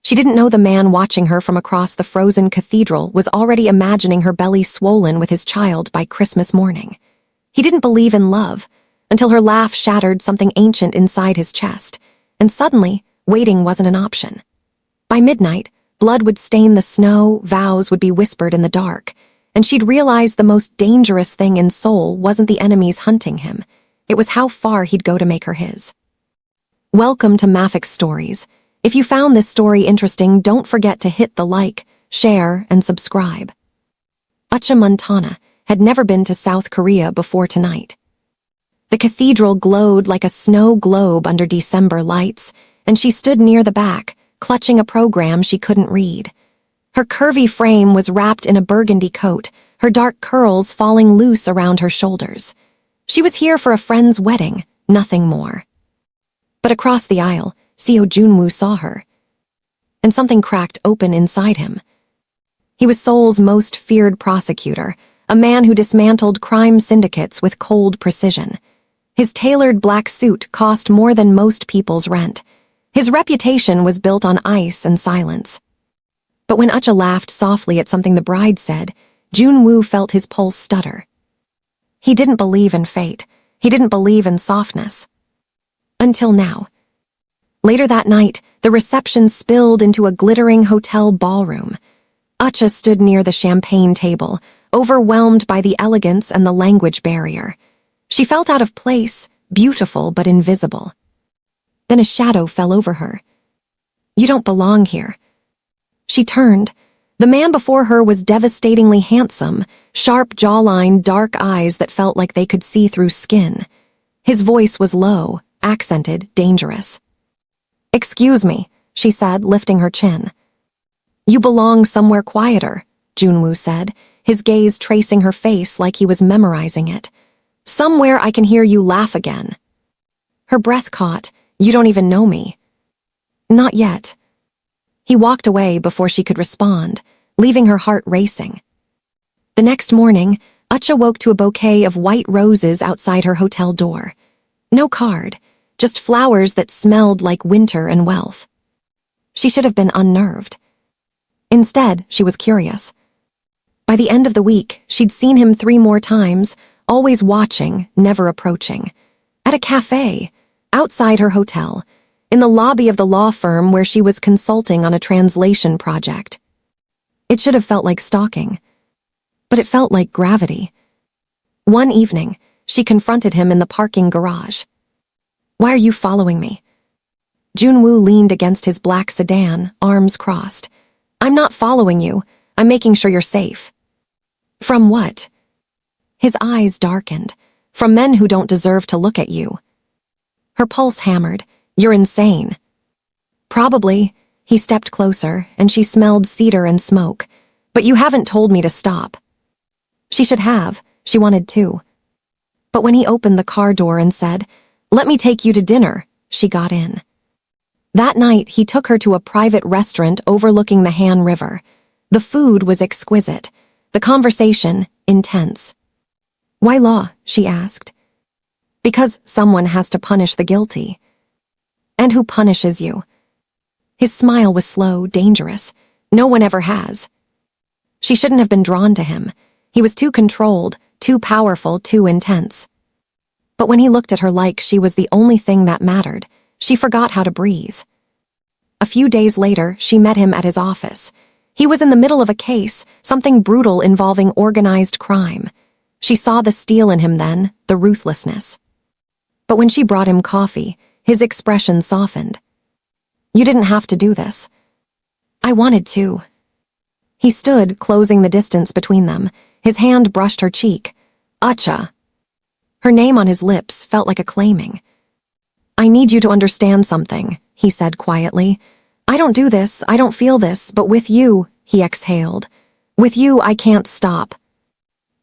She didn't know the man watching her from across the frozen cathedral was already imagining her belly swollen with his child by Christmas morning. He didn't believe in love until her laugh shattered something ancient inside his chest, and suddenly, waiting wasn't an option. By midnight, blood would stain the snow, vows would be whispered in the dark, and she'd realize the most dangerous thing in Seoul wasn't the enemies hunting him. It was how far he'd go to make her his. Welcome to Maffick's Stories. If you found this story interesting, don't forget to hit the like, share, and subscribe. Ucha Muntana had never been to South Korea before tonight. The cathedral glowed like a snow globe under December lights, and she stood near the back, clutching a program she couldn't read. Her curvy frame was wrapped in a burgundy coat, her dark curls falling loose around her shoulders. She was here for a friend's wedding, nothing more. But across the aisle, Seo Joon-woo saw her, and something cracked open inside him. He was Seoul's most feared prosecutor, a man who dismantled crime syndicates with cold precision. His tailored black suit cost more than most people's rent. His reputation was built on ice and silence. But when Ucha laughed softly at something the bride said, Joon-woo felt his pulse stutter. He didn't believe in fate. He didn't believe in softness. Until now. Later that night, the reception spilled into a glittering hotel ballroom. Ucha stood near the champagne table, overwhelmed by the elegance and the language barrier. She felt out of place, beautiful but invisible. Then a shadow fell over her. You don't belong here. She turned. The man before her was devastatingly handsome, sharp jawline, dark eyes that felt like they could see through skin. His voice was low, accented, dangerous. Excuse me, she said, lifting her chin. You belong somewhere quieter, Joon-woo said, his gaze tracing her face like he was memorizing it. Somewhere I can hear you laugh again. Her breath caught. You don't even know me. Not yet. He walked away before she could respond, leaving her heart racing. The next morning, Ucha woke to a bouquet of white roses outside her hotel door. No card, just flowers that smelled like winter and wealth. She should have been unnerved. Instead, she was curious. By the end of the week, she'd seen him 3 more times, always watching, never approaching. At a cafe, outside her hotel, in the lobby of the law firm where she was consulting on a translation project. It should have felt like stalking, but it felt like gravity. One evening, she confronted him in the parking garage. Why are you following me? Joon-woo leaned against his black sedan, arms crossed. I'm not following you. I'm making sure you're safe. From what? His eyes darkened. From men who don't deserve to look at you. Her pulse hammered. You're insane. Probably. He stepped closer, and she smelled cedar and smoke. But you haven't told me to stop. She should have. She wanted to. But when he opened the car door and said, let me take you to dinner, she got in. That night, he took her to a private restaurant overlooking the Han River. The food was exquisite. The conversation, intense. Why law? She asked. Because someone has to punish the guilty. And who punishes you? His smile was slow, dangerous. No one ever has. She shouldn't have been drawn to him. He was too controlled, too powerful, too intense. But when he looked at her like she was the only thing that mattered, she forgot how to breathe. A few days later, she met him at his office. He was in the middle of a case, something brutal involving organized crime. She saw the steel in him then, the ruthlessness. But when she brought him coffee, his expression softened. You didn't have to do this. I wanted to. He stood, closing the distance between them. His hand brushed her cheek. Ucha. Her name on his lips felt like a claiming. I need you to understand something, he said quietly. I don't do this, I don't feel this, but with you, he exhaled. With you, I can't stop.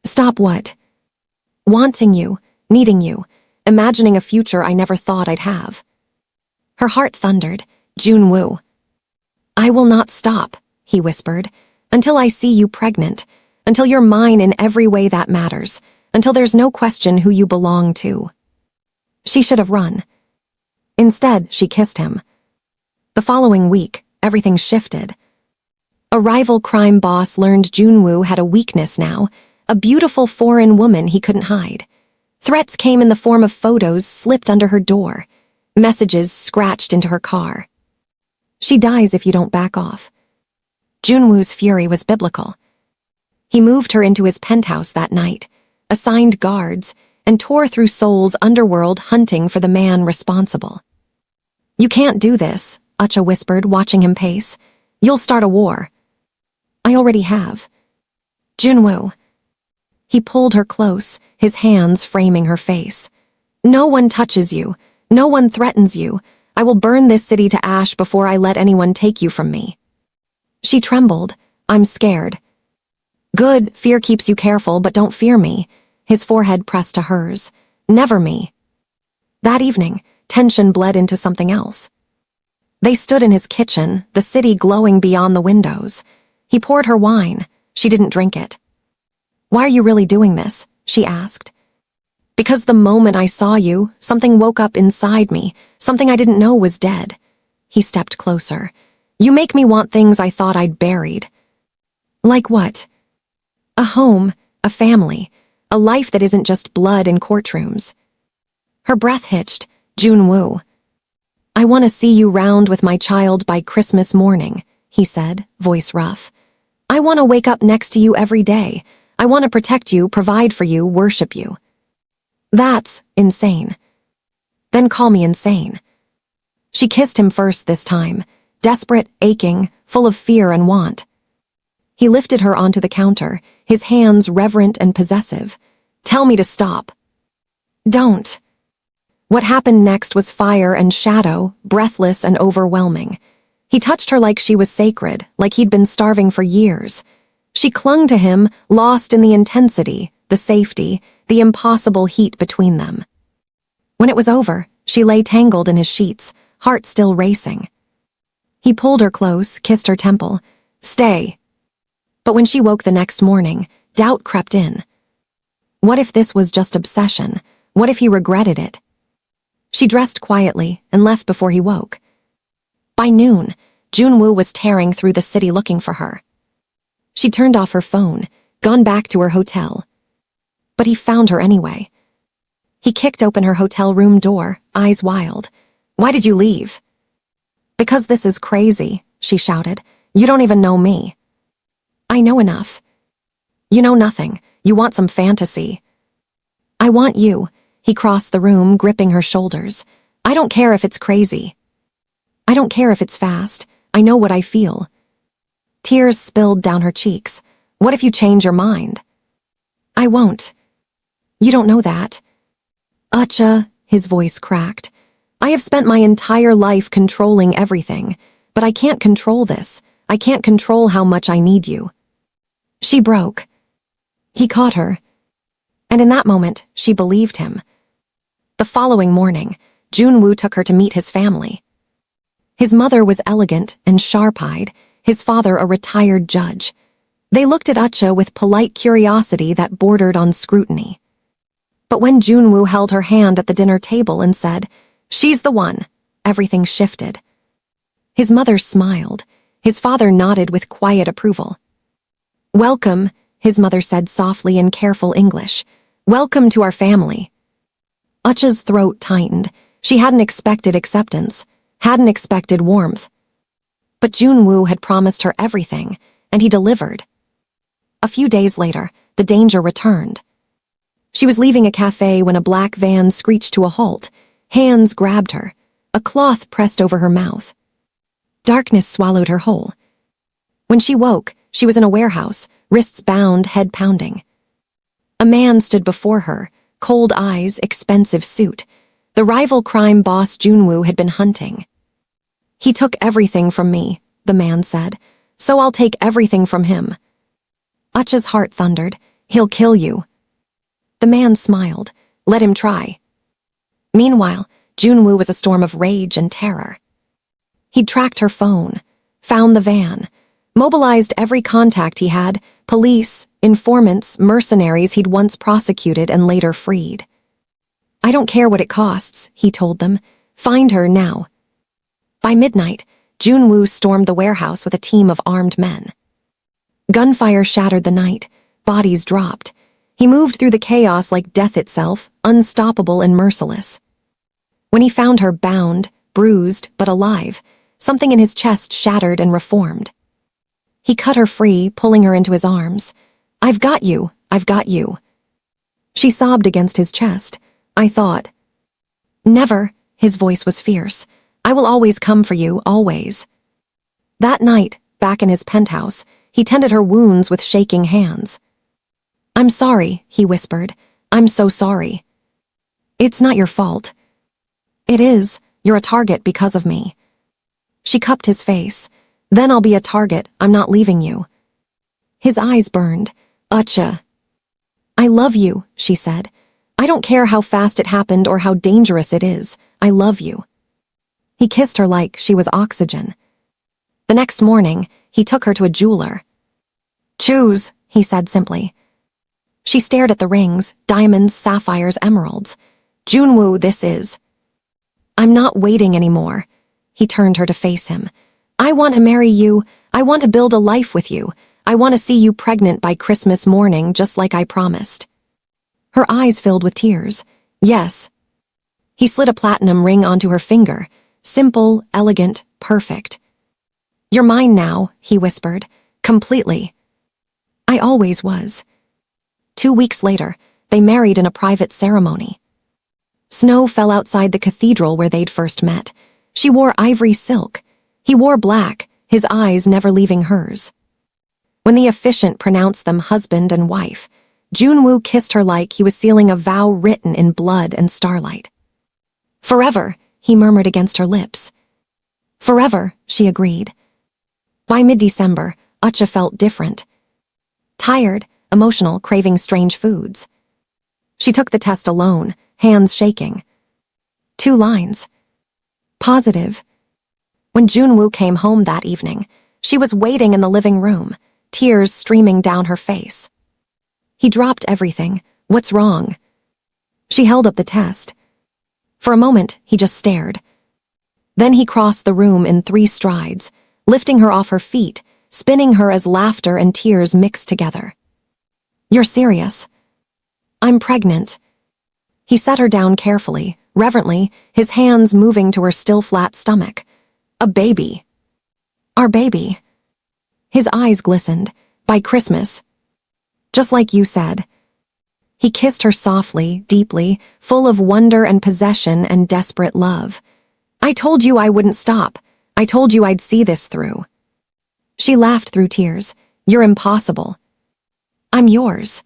Stop what? Wanting you, needing you, imagining a future I never thought I'd have. Her heart thundered. Joon-woo. I will not stop, he whispered, until I see you pregnant, until you're mine in every way that matters, until there's no question who you belong to. She should have run. Instead, she kissed him. The following week, everything shifted. A rival crime boss learned Joon-woo had a weakness now, a beautiful foreign woman he couldn't hide. Threats came in the form of photos slipped under her door, messages scratched into her car. She dies if you don't back off. Joon-woo's fury was biblical. He moved her into his penthouse that night, assigned guards, and tore through Seoul's underworld hunting for the man responsible. "You can't do this," Ucha whispered, watching him pace. "You'll start a war." "I already have." "Joon-woo." He pulled her close, his hands framing her face. "No one touches you. No one threatens you. I will burn this city to ash before I let anyone take you from me." She trembled. "I'm scared." "Good, fear keeps you careful, but don't fear me." His forehead pressed to hers. "Never me." That evening, tension bled into something else. They stood in his kitchen, the city glowing beyond the windows. He poured her wine. She didn't drink it. "Why are you really doing this?" she asked. "Because the moment I saw you, something woke up inside me, something I didn't know was dead." He stepped closer. "You make me want things I thought I'd buried." "Like what?" "A home, a family, a life that isn't just blood in courtrooms." Her breath hitched. "Joon-woo." "I want to see you round with my child by Christmas morning," he said, voice rough. "I want to wake up next to you every day. I want to protect you, provide for you, worship you." "That's insane." "Then call me insane." She kissed him first this time, desperate, aching, full of fear and want. He lifted her onto the counter, his hands reverent and possessive. "Tell me to stop." "Don't." What happened next was fire and shadow, breathless and overwhelming. He touched her like she was sacred, like he'd been starving for years. She clung to him, lost in the intensity, the safety, the impossible heat between them. When it was over, she lay tangled in his sheets, heart still racing. He pulled her close, kissed her temple. "Stay." But when she woke the next morning, doubt crept in. What if this was just obsession? What if he regretted it? She dressed quietly and left before he woke. By noon, Joon-woo was tearing through the city looking for her. She turned off her phone, gone back to her hotel. But he found her anyway. He kicked open her hotel room door, eyes wild. "Why did you leave?" "Because this is crazy," she shouted. "You don't even know me." "I know enough." "You know nothing. You want some fantasy." "I want you." He crossed the room, gripping her shoulders. "I don't care if it's crazy. I don't care if it's fast. I know what I feel." Tears spilled down her cheeks. "What if you change your mind?" "I won't." "You don't know that." "Ucha," his voice cracked. "I have spent my entire life controlling everything, but I can't control this. I can't control how much I need you." She broke. He caught her. And in that moment, she believed him. The following morning, Joon-woo took her to meet his family. His mother was elegant and sharp-eyed, his father a retired judge. They looked at Ucha with polite curiosity that bordered on scrutiny. But when Joon-woo held her hand at the dinner table and said, "She's the one," everything shifted. His mother smiled. His father nodded with quiet approval. "Welcome," his mother said softly in careful English. "Welcome to our family." Ucha's throat tightened. She hadn't expected acceptance, hadn't expected warmth. But Joon-woo had promised her everything, and he delivered. A few days later, the danger returned. She was leaving a cafe when a black van screeched to a halt. Hands grabbed her. A cloth pressed over her mouth. Darkness swallowed her whole. When she woke, she was in a warehouse, wrists bound, head pounding. A man stood before her, cold eyes, expensive suit. The rival crime boss Joon-woo had been hunting. "He took everything from me," the man said, "so I'll take everything from him." Ucha's heart thundered. "He'll kill you." The man smiled. "Let him try." Meanwhile, Joon-woo was a storm of rage and terror. He'd tracked her phone, found the van, mobilized every contact he had, police, informants, mercenaries he'd once prosecuted and later freed. "I don't care what it costs," he told them. "Find her now." By midnight, Joon-woo stormed the warehouse with a team of armed men. Gunfire shattered the night. Bodies dropped. He moved through the chaos like death itself, unstoppable and merciless. When he found her bound, bruised, but alive, something in his chest shattered and reformed. He cut her free, pulling her into his arms. "I've got you, I've got you." She sobbed against his chest. "I thought." "Never," his voice was fierce. "I will always come for you, always." That night, back in his penthouse, he tended her wounds with shaking hands. "I'm sorry," he whispered. "I'm so sorry." "It's not your fault." "It is. You're a target because of me." She cupped his face. "Then I'll be a target. I'm not leaving you." His eyes burned. "Ucha." "I love you," she said. "I don't care how fast it happened or how dangerous it is. I love you." He kissed her like she was oxygen. The next morning, he took her to a jeweler. "Choose," he said simply. She stared at the rings, diamonds, sapphires, emeralds. "Joon-woo, this is." "I'm not waiting anymore." He turned her to face him. "I want to marry you. I want to build a life with you. I want to see you pregnant by Christmas morning, just like I promised." Her eyes filled with tears. "Yes." He slid a platinum ring onto her finger. Simple, elegant, perfect. "You're mine now," he whispered. "Completely." "I always was." 2 weeks later, they married in a private ceremony. Snow fell outside the cathedral where they'd first met. She wore ivory silk. He wore black, his eyes never leaving hers. When the officiant pronounced them husband and wife, Joon-woo kissed her like he was sealing a vow written in blood and starlight. "Forever," he murmured against her lips. "Forever," she agreed. By mid-December, Ucha felt different. Tired, emotional, craving strange foods. She took the test alone, hands shaking. 2 lines. Positive. When Joon-woo came home that evening, she was waiting in the living room, tears streaming down her face. He dropped everything. "What's wrong?" She held up the test. For a moment, he just stared. Then he crossed the room in 3 strides, lifting her off her feet, spinning her as laughter and tears mixed together. "You're serious?" "I'm pregnant." He set her down carefully, reverently, his hands moving to her still flat stomach. "A baby." "Our baby." His eyes glistened. "By Christmas." "Just like you said." He kissed her softly, deeply, full of wonder and possession and desperate love. "I told you I wouldn't stop. I told you I'd see this through." She laughed through tears. "You're impossible." "I'm yours."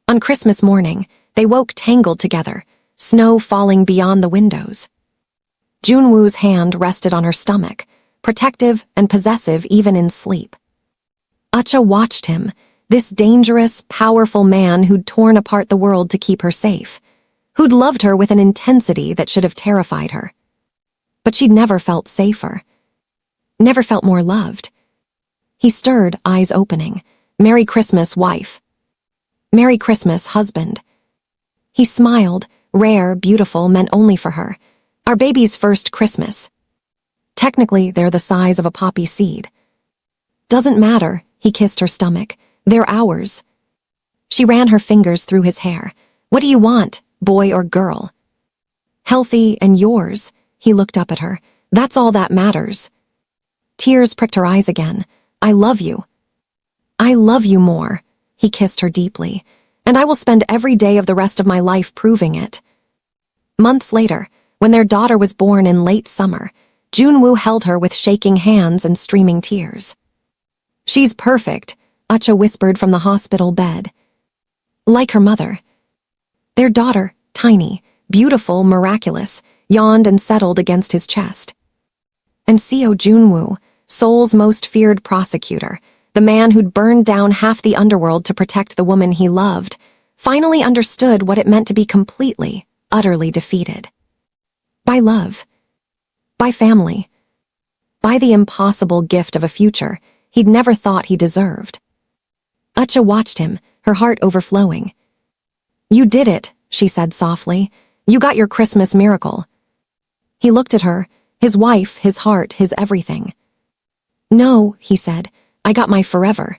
On Christmas morning, they woke tangled together, snow falling beyond the windows. Joon-woo's hand rested on her stomach, protective and possessive even in sleep. Ucha watched him, this dangerous, powerful man who'd torn apart the world to keep her safe, who'd loved her with an intensity that should have terrified her. But she'd never felt safer, never felt more loved. He stirred, eyes opening. "Merry Christmas, wife." "Merry Christmas, husband." He smiled, rare, beautiful, meant only for her. "Our baby's first Christmas." Technically, they're the size of a poppy seed. "Doesn't matter," he kissed her stomach. "They're ours." She ran her fingers through his hair. "What do you want, boy or girl?" "Healthy and yours." He looked up at her. "That's all that matters." Tears pricked her eyes again. "I love you." "I love you more." He kissed her deeply. "And I will spend every day of the rest of my life proving it." Months later, when their daughter was born in late summer, Joon-woo held her with shaking hands and streaming tears. "She's perfect," Ucha whispered from the hospital bed. "Like her mother." Their daughter, tiny, beautiful, miraculous, yawned and settled against his chest. And Seo Joon-woo, Seoul's most feared prosecutor, the man who'd burned down half the underworld to protect the woman he loved, finally understood what it meant to be completely, utterly defeated. By love. By family. By the impossible gift of a future he'd never thought he deserved. Ucha watched him, her heart overflowing. "You did it," she said softly. "You got your Christmas miracle." He looked at her, His wife, his heart, his everything. "No," he said, "I got my forever."